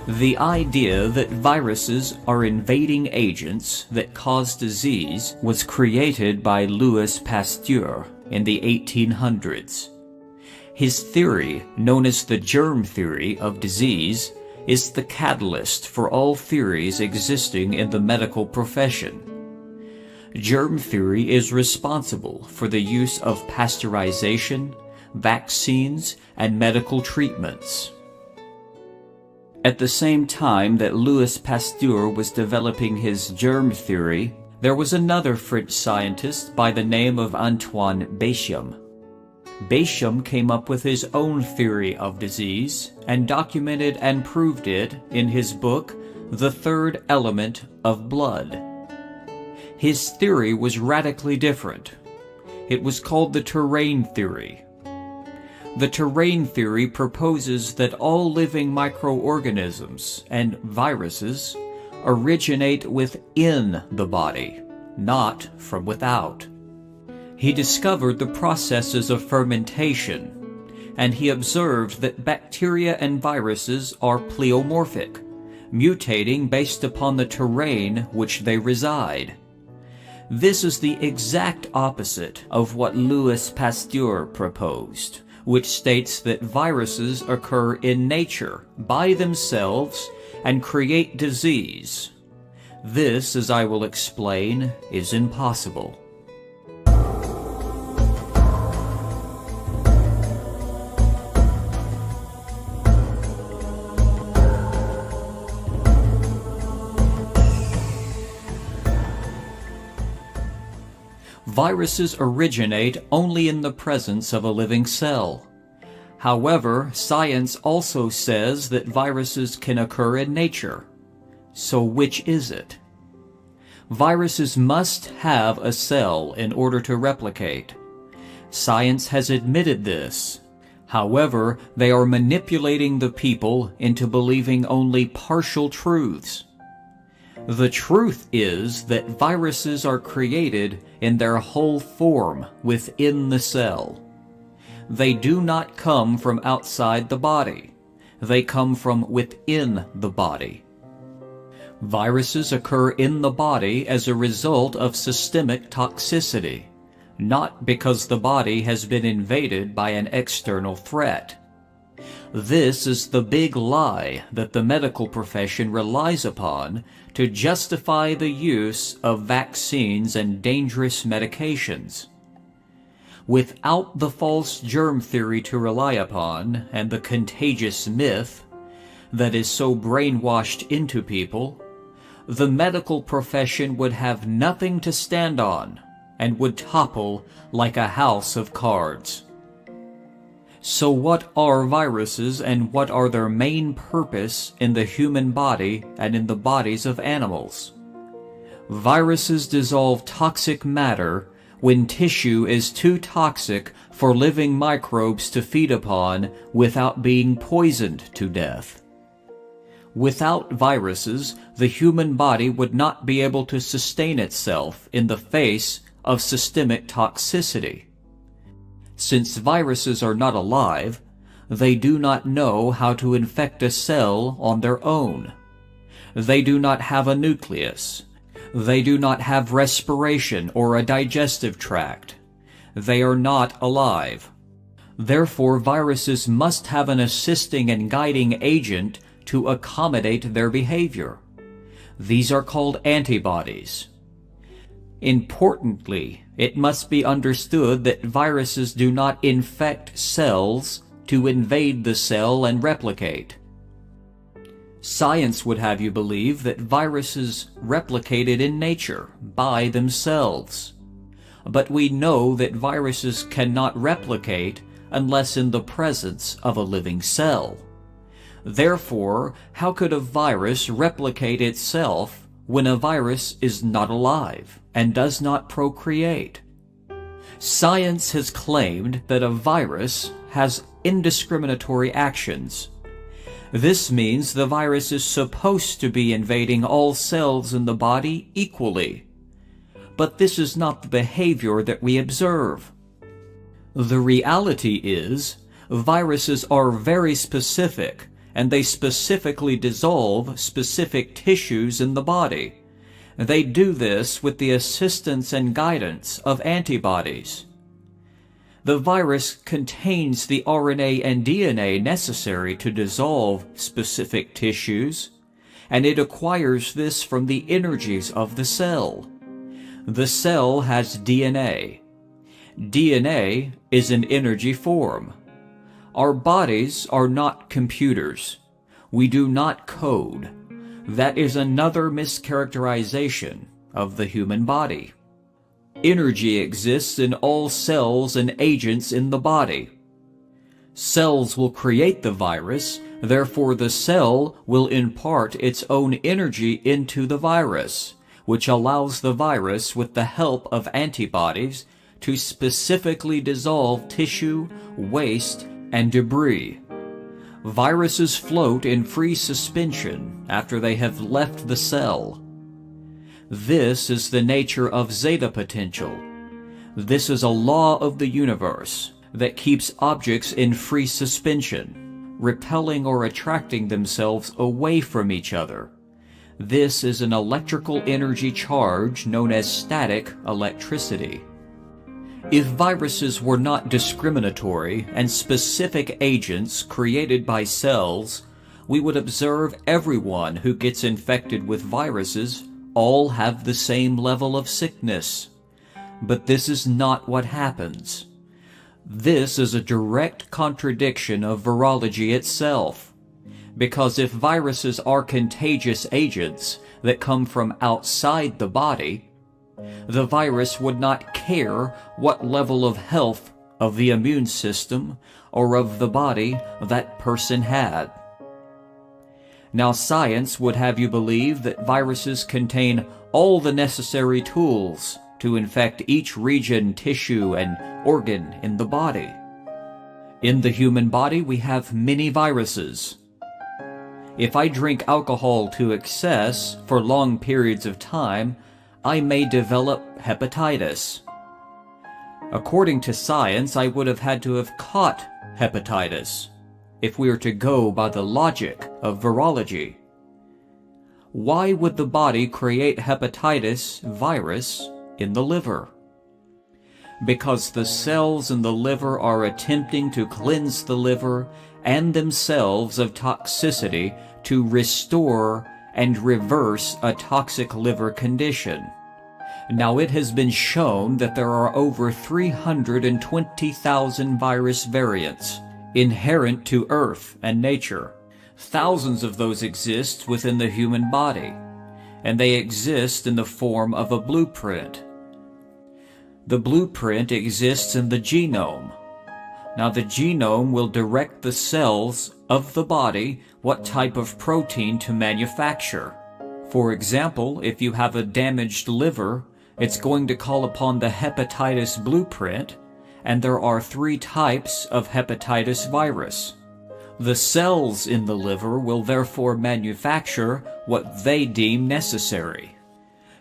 The idea that viruses are invading agents that cause disease was created by Louis Pasteur in the 1800s. His theory, known as the germ theory of disease, is the catalyst for all theories existing in the medical profession. Germ theory is responsible for the use of pasteurization, vaccines, and medical treatments. At the same time that Louis Pasteur was developing his germ theory, there was another French scientist by the name of Antoine Béchamp. Béchamp came up with his own theory of disease and documented and proved it in his book, The Third Element of Blood. His theory was radically different. It was called the terrain theory. The terrain theory proposes that all living microorganisms and viruses originate within the body, not from without. He discovered the processes of fermentation, and he observed that bacteria and viruses are pleomorphic, mutating based upon the terrain which they reside. This is the exact opposite of what Louis Pasteur proposed, which states that viruses occur in nature by themselves and create disease. This, as I will explain, is impossible. Viruses originate only in the presence of a living cell. However, science also says that viruses can occur in nature. So which is it? Viruses must have a cell in order to replicate. Science has admitted this. However, they are manipulating the people into believing only partial truths. The truth is that viruses are created in their whole form within the cell. They do not come from outside the body. They come from within the body. Viruses occur in the body as a result of systemic toxicity, not because the body has been invaded by an external threat. This is the big lie that the medical profession relies upon to justify the use of vaccines and dangerous medications. Without the false germ theory to rely upon and the contagious myth that is so brainwashed into people, the medical profession would have nothing to stand on and would topple like a house of cards. So what are viruses and what are their main purpose in the human body and in the bodies of animals? Viruses dissolve toxic matter when tissue is too toxic for living microbes to feed upon without being poisoned to death. Without viruses, the human body would not be able to sustain itself in the face of systemic toxicity. Since viruses are not alive, they do not know how to infect a cell on their own. They do not have a nucleus. They do not have respiration or a digestive tract. They are not alive. Therefore, viruses must have an assisting and guiding agent to accommodate their behavior. These are called antibodies. Importantly, it must be understood that viruses do not infect cells to invade the cell and replicate. Science would have you believe that viruses replicated in nature by themselves. But we know that viruses cannot replicate unless in the presence of a living cell. Therefore, how could a virus replicate itself when a virus is not alive and does not procreate? Science has claimed that a virus has indiscriminatory actions. This means the virus is supposed to be invading all cells in the body equally. But this is not the behavior that we observe. The reality is, viruses are very specific and they specifically dissolve specific tissues in the body. They do this with the assistance and guidance of antibodies. The virus contains the RNA and DNA necessary to dissolve specific tissues, and it acquires this from the energies of the cell. The cell has DNA. DNA is an energy form. Our bodies are not computers. We do not code. That is another mischaracterization of the human body. Energy exists in all cells and agents in the body. Cells will create the virus, therefore the cell will impart its own energy into the virus, which allows the virus, with the help of antibodies, to specifically dissolve tissue, waste, and debris. Viruses float in free suspension after they have left the cell. This is the nature of zeta potential. This is a law of the universe that keeps objects in free suspension, repelling or attracting themselves away from each other. This is an electrical energy charge known as static electricity. If viruses were not discriminatory and specific agents created by cells, we would observe everyone who gets infected with viruses all have the same level of sickness. But this is not what happens. This is a direct contradiction of virology itself. Because if viruses are contagious agents that come from outside the body, the virus would not care what level of health of the immune system or of the body that person had. Now, science would have you believe that viruses contain all the necessary tools to infect each region, tissue, and organ in the body. In the human body, we have many viruses. If I drink alcohol to excess for long periods of time, I may develop hepatitis. According to science, I would have had to have caught hepatitis if we are to go by the logic of virology. Why would the body create hepatitis virus in the liver? Because the cells in the liver are attempting to cleanse the liver and themselves of toxicity to restore and reverse a toxic liver condition. Now, it has been shown that there are over 320,000 virus variants inherent to Earth and nature. Thousands of those exist within the human body, and they exist in the form of a blueprint. The blueprint exists in the genome. Now, the genome will direct the cells of the body what type of protein to manufacture. For example, if you have a damaged liver, it's going to call upon the hepatitis blueprint, and there are 3 types of hepatitis virus. The cells in the liver will therefore manufacture what they deem necessary.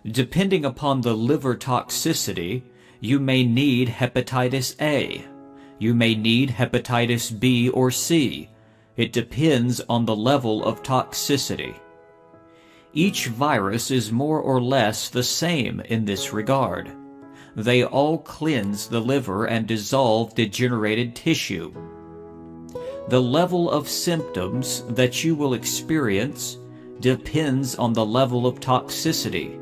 Depending upon the liver toxicity, you may need hepatitis A. You may need hepatitis B or C. It depends on the level of toxicity. Each virus is more or less the same in this regard. They all cleanse the liver and dissolve degenerated tissue. The level of symptoms that you will experience depends on the level of toxicity.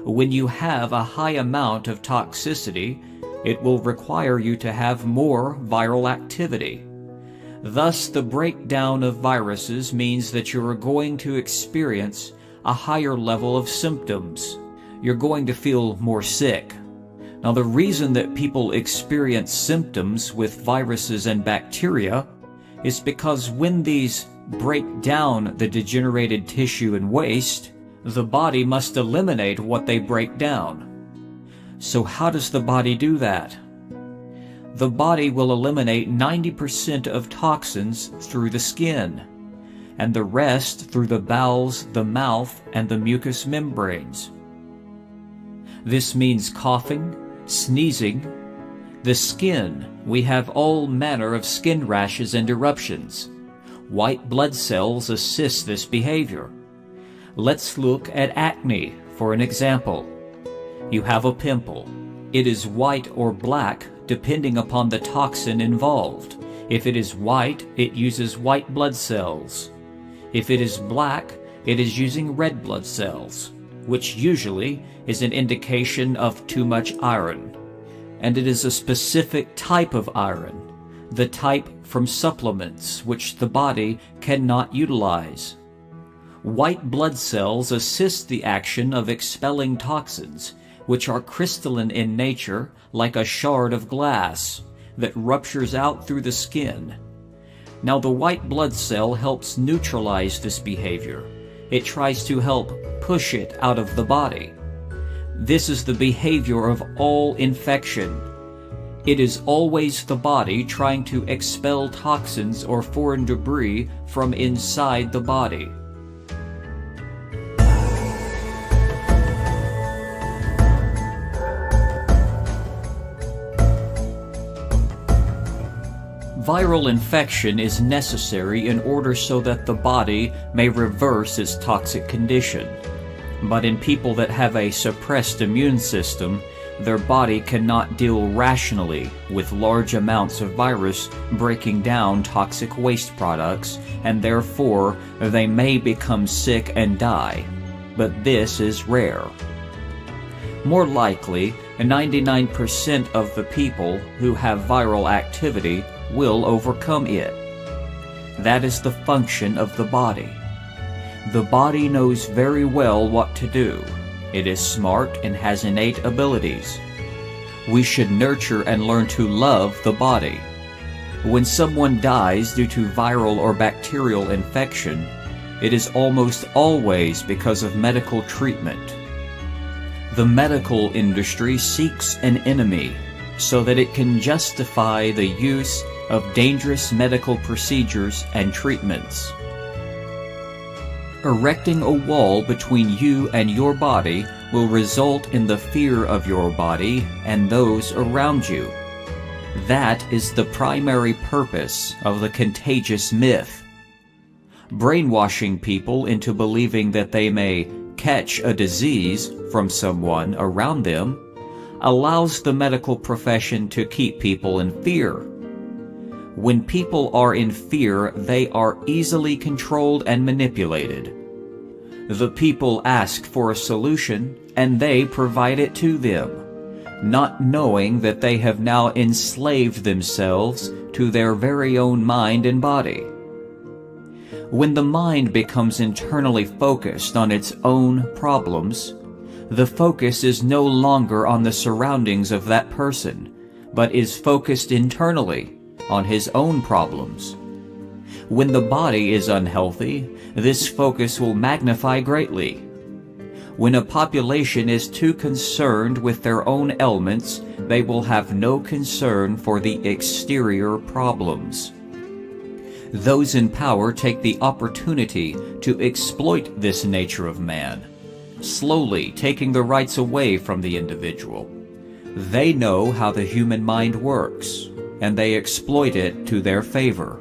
When you have a high amount of toxicity, it will require you to have more viral activity. Thus, the breakdown of viruses means that you are going to experience a higher level of symptoms. You're going to feel more sick. Now, the reason that people experience symptoms with viruses and bacteria is because when these break down the degenerated tissue and waste, the body must eliminate what they break down. So how does the body do that? The body will eliminate 90% of toxins through the skin, and the rest through the bowels, the mouth, and the mucous membranes. This means coughing, sneezing. The skin, we have all manner of skin rashes and eruptions. White blood cells assist this behavior. Let's look at acne for an example. You have a pimple. It is white or black depending upon the toxin involved. If it is white, it uses white blood cells. If it is black, it is using red blood cells, which usually is an indication of too much iron. And it is a specific type of iron, the type from supplements which the body cannot utilize. White blood cells assist the action of expelling toxins, which are crystalline in nature, like a shard of glass that ruptures out through the skin. Now the white blood cell helps neutralize this behavior. It tries to help push it out of the body. This is the behavior of all infection. It is always the body trying to expel toxins or foreign debris from inside the body. Viral infection is necessary in order so that the body may reverse its toxic condition. But in people that have a suppressed immune system, their body cannot deal rationally with large amounts of virus breaking down toxic waste products, and therefore they may become sick and die. But this is rare. More likely, 99% of the people who have viral activity will overcome it. That is the function of the body. The body knows very well what to do. It is smart and has innate abilities. We should nurture and learn to love the body. When someone dies due to viral or bacterial infection, it is almost always because of medical treatment. The medical industry seeks an enemy so that it can justify the use of dangerous medical procedures and treatments. Erecting a wall between you and your body will result in the fear of your body and those around you. That is the primary purpose of the contagious myth. Brainwashing people into believing that they may catch a disease from someone around them allows the medical profession to keep people in fear. When people are in fear, they are easily controlled and manipulated. The people ask for a solution, and they provide it to them, not knowing that they have now enslaved themselves to their very own mind and body. When the mind becomes internally focused on its own problems, the focus is no longer on the surroundings of that person, but is focused internally on his own problems. When the body is unhealthy, this focus will magnify greatly. When a population is too concerned with their own ailments, they will have no concern for the exterior problems. Those in power take the opportunity to exploit this nature of man, slowly taking the rights away from the individual. They know how the human mind works, and they exploit it to their favor.